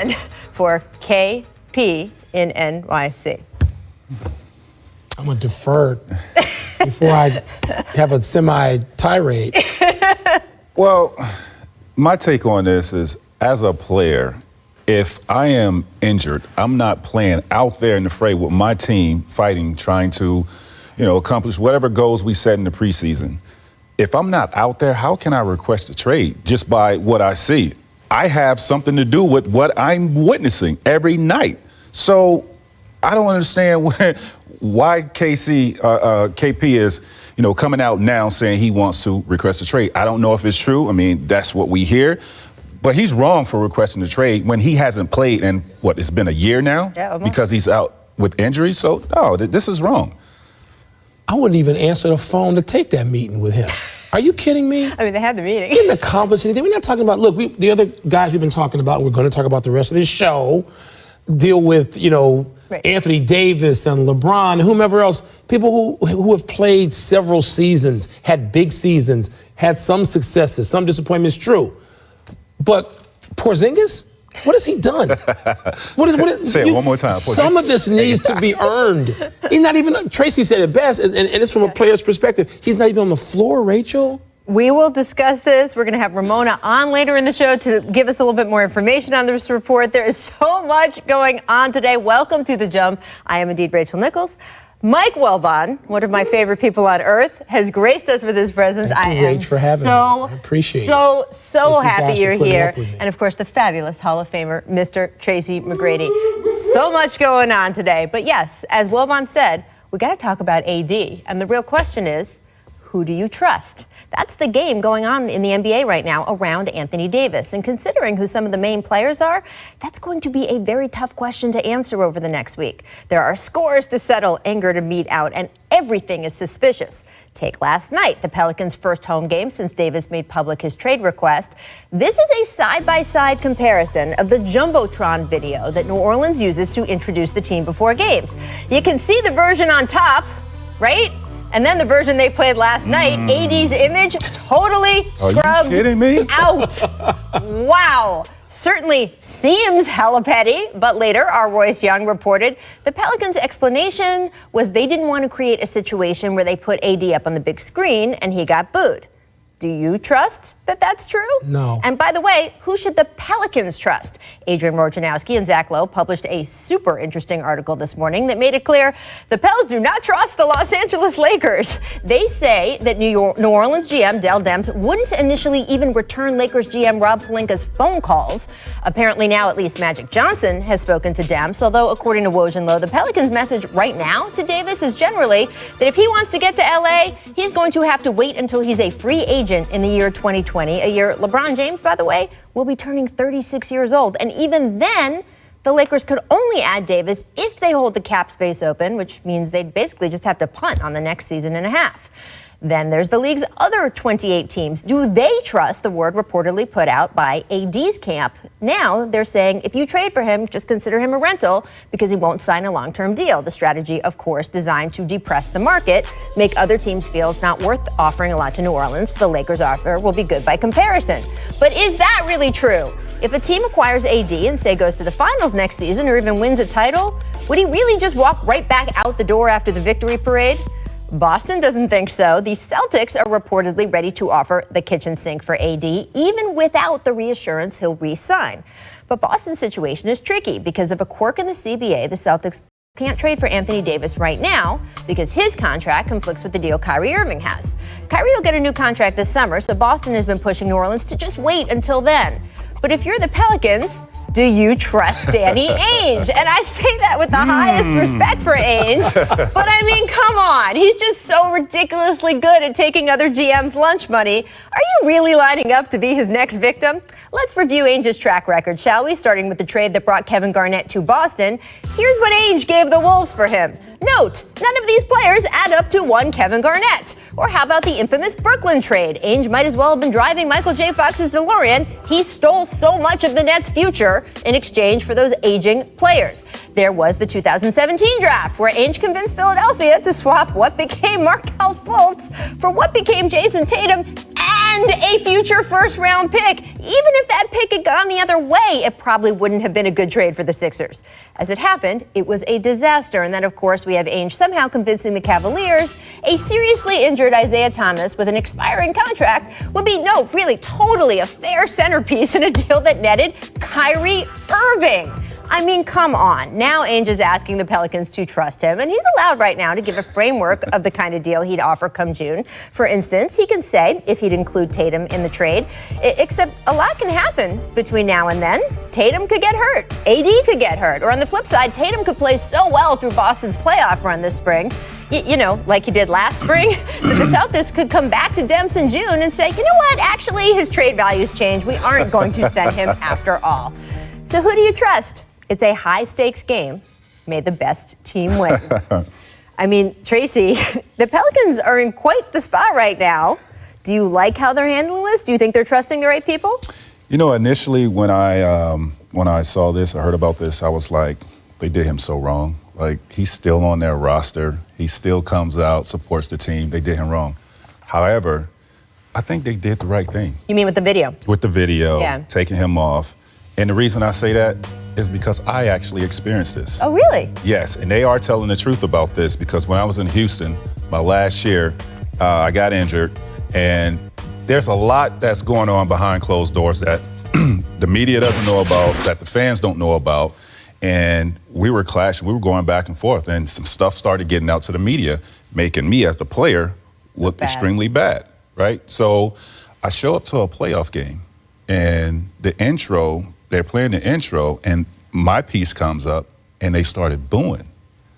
stand for KP in NYC? I'm going to defer before I have a semi-tirade. Well, my take on this is, as a player, if I am injured, I'm not playing out there in the fray with my team fighting, trying to, accomplish whatever goals we set in the preseason. If I'm not out there, how can I request a trade just by what I see? I have something to do with what I'm witnessing every night. So I don't understand why KP is, coming out now saying he wants to request a trade. I don't know if it's true. I mean, that's what we hear. But he's wrong for requesting a trade when he hasn't played in, it's been a year now? Yeah, because he's out with injury. So, no, this is wrong. I wouldn't even answer the phone to take that meeting with him. Are you kidding me? I mean, they had the meeting. He didn't accomplish anything. We're not talking about, the other guys we've been talking about, we're going to talk about the rest of this show, deal with, right. Anthony Davis and LeBron and whomever else, people who have played several seasons, had big seasons, had some successes, some disappointments, true. But Porzingis, what has he done? Say it one more time. Some of this needs to be earned. He's not even, Tracy said it best, and it's from a player's perspective. He's not even on the floor, Rachel. We will discuss this. We're going to have Ramona on later in the show to give us a little bit more information on this report. There is so much going on today. Welcome to The Jump. I am indeed Rachel Nichols. Mike Welbon, one of my favorite people on earth, has graced us with his presence. Thank you, Rach, for having me. I appreciate it. So happy you're here. And of course, the fabulous Hall of Famer, Mr. Tracy McGrady. So much going on today. But yes, as Welbon said, we got to talk about AD. And the real question is, who do you trust? That's the game going on in the NBA right now around Anthony Davis. And considering who some of the main players are, that's going to be a very tough question to answer over the next week. There are scores to settle, anger to mete out, and everything is suspicious. Take last night, the Pelicans' first home game since Davis made public his trade request. This is a side-by-side comparison of the Jumbotron video that New Orleans uses to introduce the team before games. You can see the version on top, right? And then the version they played last night, AD's image totally scrubbed Are you kidding me? out. Wow. Certainly seems hella petty, but later our Royce Young reported the Pelicans' explanation was they didn't want to create a situation where they put AD up on the big screen and he got booed. Do you trust that that's true? No. And by the way, who should the Pelicans trust? Adrian Wojnarowski and Zach Lowe published a super interesting article this morning that made it clear the Pels do not trust the Los Angeles Lakers. They say that New Orleans GM Dell Demps wouldn't initially even return Lakers GM Rob Pelinka's phone calls. Apparently now at least Magic Johnson has spoken to Demps, although according to Woj and Lowe, the Pelicans' message right now to Davis is generally that if he wants to get to LA, he's going to have to wait until he's a free agent in the year 2020, a year LeBron James, by the way, will be turning 36 years old. And even then, the Lakers could only add Davis if they hold the cap space open, which means they'd basically just have to punt on the next season and a half. Then there's the league's other 28 teams. Do they trust the word reportedly put out by AD's camp? Now they're saying if you trade for him, just consider him a rental because he won't sign a long-term deal. The strategy, of course, designed to depress the market, make other teams feel it's not worth offering a lot to New Orleans, so the Lakers' offer will be good by comparison. But is that really true? If a team acquires AD and, say, goes to the finals next season or even wins a title, would he really just walk right back out the door after the victory parade? Boston doesn't think so. The Celtics are reportedly ready to offer the kitchen sink for AD, even without the reassurance he'll re-sign. But Boston's situation is tricky because of a quirk in the CBA. The Celtics can't trade for Anthony Davis right now because his contract conflicts with the deal Kyrie Irving has. Kyrie will get a new contract this summer, so Boston has been pushing New Orleans to just wait until then. But if you're the Pelicans, do you trust Danny Ainge? And I say that with the highest respect for Ainge. But I mean, come on. He's just so ridiculously good at taking other GM's lunch money. Are you really lining up to be his next victim? Let's review Ainge's track record, shall we? Starting with the trade that brought Kevin Garnett to Boston. Here's what Ainge gave the Wolves for him. Note, none of these players add up to one Kevin Garnett. Or how about the infamous Brooklyn trade? Ainge might as well have been driving Michael J. Fox's DeLorean. He stole so much of the Nets' future in exchange for those aging players. There was the 2017 draft, where Ainge convinced Philadelphia to swap what became Markelle Fultz for what became Jason Tatum and a future first-round pick. Even if that pick had gone the other way, it probably wouldn't have been a good trade for the Sixers. As it happened, it was a disaster. And then, of course, we have Ainge somehow convincing the Cavaliers a seriously injured Isaiah Thomas with an expiring contract would be, no, really, totally a fair centerpiece in a deal that netted Kyrie Irving. I mean, come on. Now Ainge is asking the Pelicans to trust him, and he's allowed right now to give a framework of the kind of deal he'd offer come June. For instance, he can say if he'd include Tatum in the trade, except a lot can happen between now and then. Tatum could get hurt. AD could get hurt. Or on the flip side, Tatum could play so well through Boston's playoff run this spring, you know, like he did last spring, that the Celtics could come back to Demps in June and say, you know what, actually, his trade value's changed. We aren't going to send him after all. So who do you trust? It's a high-stakes game. May the best team win. I mean, Tracy, the Pelicans are in quite the spot right now. Do you like how they're handling this? Do you think they're trusting the right people? You know, initially when I saw this, I heard about this, I was like, they did him so wrong. Like, he's still on their roster. He still comes out, supports the team. They did him wrong. However, I think they did the right thing. You mean with the video? With the video, yeah. Taking him off. And the reason I say that is because I actually experienced this. Oh, really? Yes, and they are telling the truth about this because when I was in Houston, my last year, I got injured, and there's a lot that's going on behind closed doors that the media doesn't know about, that the fans don't know about, and we were clashing, we were going back and forth, and some stuff started getting out to the media, making me as the player look extremely bad, right? So I show up to a playoff game, and the intro, they're playing the intro, and my piece comes up, and they started booing.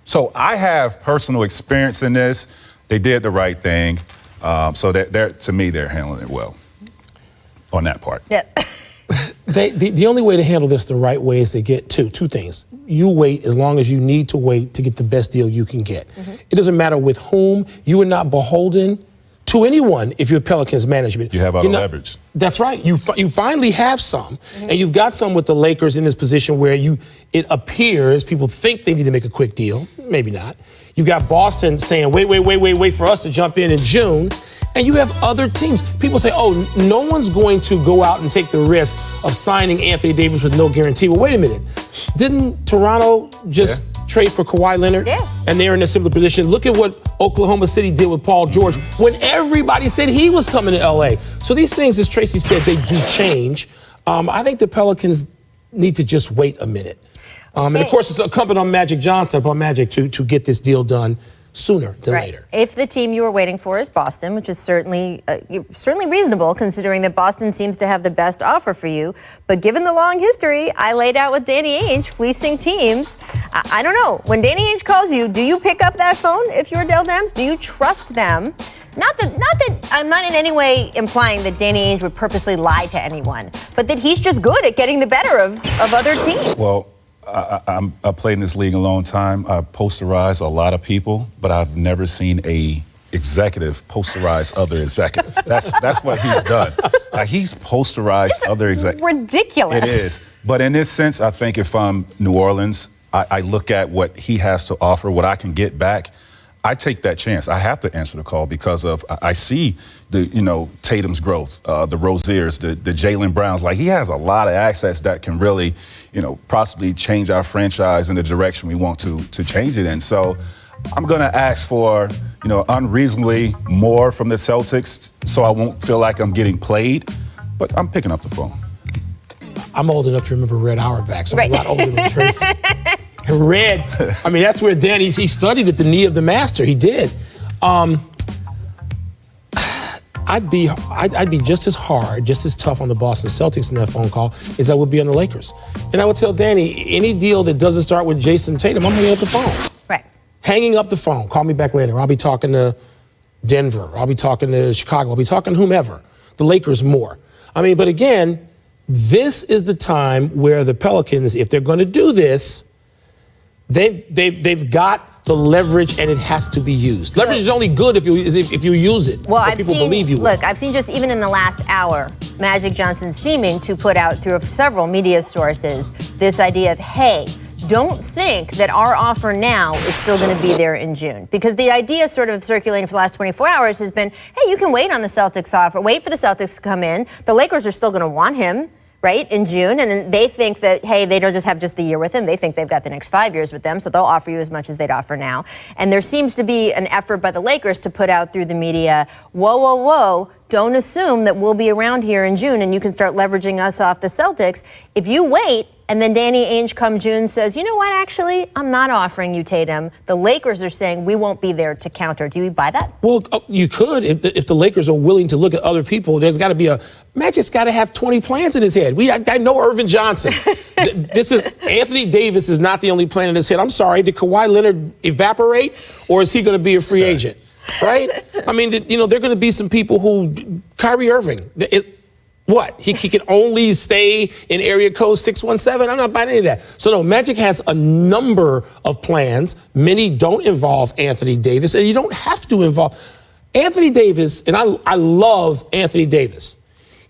So I have personal experience in this. They did the right thing. So to me, they're handling it well on that part. Yes. The only way to handle this the right way is to get two things. You wait as long as you need to wait to get the best deal you can get. Mm-hmm. It doesn't matter with whom. You are not beholden to anyone if you're Pelicans management. You have a lot of leverage. That's right. You finally have some. Mm-hmm. And you've got some with the Lakers in this position where it appears people think they need to make a quick deal. Maybe not. You've got Boston saying, wait for us to jump in June. And you have other teams. People say, oh, no one's going to go out and take the risk of signing Anthony Davis with no guarantee. Well, wait a minute. Didn't Toronto just trade for Kawhi Leonard? Yeah. And they're in a similar position. Look at what Oklahoma City did with Paul George when everybody said he was coming to L.A. So these things, as Tracy said, they do change. I think the Pelicans need to just wait a minute. And, of course, it's incumbent on Magic Johnson, upon Magic, to get this deal done sooner than later. If the team you were waiting for is Boston, which is certainly reasonable considering that Boston seems to have the best offer for you, but given the long history I laid out with Danny Ainge fleecing teams, I don't know. When Danny Ainge calls you, do you pick up that phone if you're Dell Demps? Do you trust them? Not that I'm not in any way implying that Danny Ainge would purposely lie to anyone, but that he's just good at getting the better of other teams. Well, I played in this league a long time. I posterized a lot of people, but I've never seen a executive posterize other executives. That's what he's done. He's posterized other executives. Ridiculous. It is. But in this sense, I think if I'm New Orleans, I look at what he has to offer, what I can get back. I take that chance. I have to answer the call because I see Tatum's growth, the Roziers, the Jaylen Browns. Like, he has a lot of assets that can really, possibly change our franchise in the direction we want to change it in. So I'm going to ask for, unreasonably more from the Celtics so I won't feel like I'm getting played. But I'm picking up the phone. I'm old enough to remember Red Auerbach, so I'm a lot older than Tracy. Red, that's where Danny, he studied at the knee of the master. He did. I'd be just as hard, just as tough on the Boston Celtics in that phone call as I would be on the Lakers. And I would tell Danny, any deal that doesn't start with Jason Tatum, I'm hanging up the phone. Right. Hanging up the phone. Call me back later. I'll be talking to Denver. I'll be talking to Chicago. I'll be talking to whomever. The Lakers more. But again, this is the time where the Pelicans, if they're going to do this, They've got the leverage, and it has to be used. Leverage is only good if you use it. Well, people believe you. Look, I've seen just even in the last hour, Magic Johnson seeming to put out through several media sources this idea of, hey, don't think that our offer now is still going to be there in June. Because the idea sort of circulating for the last 24 hours has been, hey, you can wait on the Celtics offer, wait for the Celtics to come in. The Lakers are still going to want him, right, in June. And they think that, hey, they don't just have just the year with him. They think they've got the next 5 years with them, so they'll offer you as much as they'd offer now. And there seems to be an effort by the Lakers to put out through the media, whoa, whoa, whoa, don't assume that we'll be around here in June and you can start leveraging us off the Celtics. If you wait, and then Danny Ainge come June says, you know what, actually, I'm not offering you Tatum. The Lakers are saying we won't be there to counter. Do you buy that? Well, you could if the Lakers are willing to look at other people. There's got to be Magic's got to have 20 plans in his head. I know Irvin Johnson. This is Anthony Davis is not the only plan in his head. I'm sorry, did Kawhi Leonard evaporate, or is he going to be a free agent? Right? I mean, there are going to be some people who Kyrie Irving. What? He can only stay in area code 617? I'm not buying any of that. So, no, Magic has a number of plans. Many don't involve Anthony Davis, and you don't have to involve Anthony Davis, and I love Anthony Davis.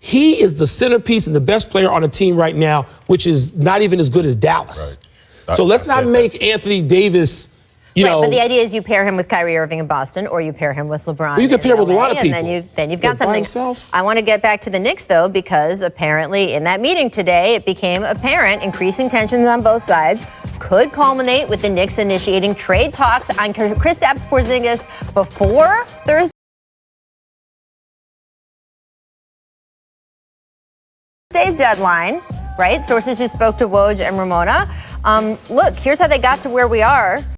He is the centerpiece and the best player on a team right now, which is not even as good as Dallas. Right. So let's not make Anthony Davis... But the idea is you pair him with Kyrie Irving in Boston, or you pair him with LeBron. Well, you can pair him with a lot of people. And then you've got something. I want to get back to the Knicks, though, because apparently in that meeting today, it became apparent increasing tensions on both sides could culminate with the Knicks initiating trade talks on Kristaps Porzingis before Thursday's deadline. Right? Sources who spoke to Woj and Ramona. Look, here's how they got to where we are.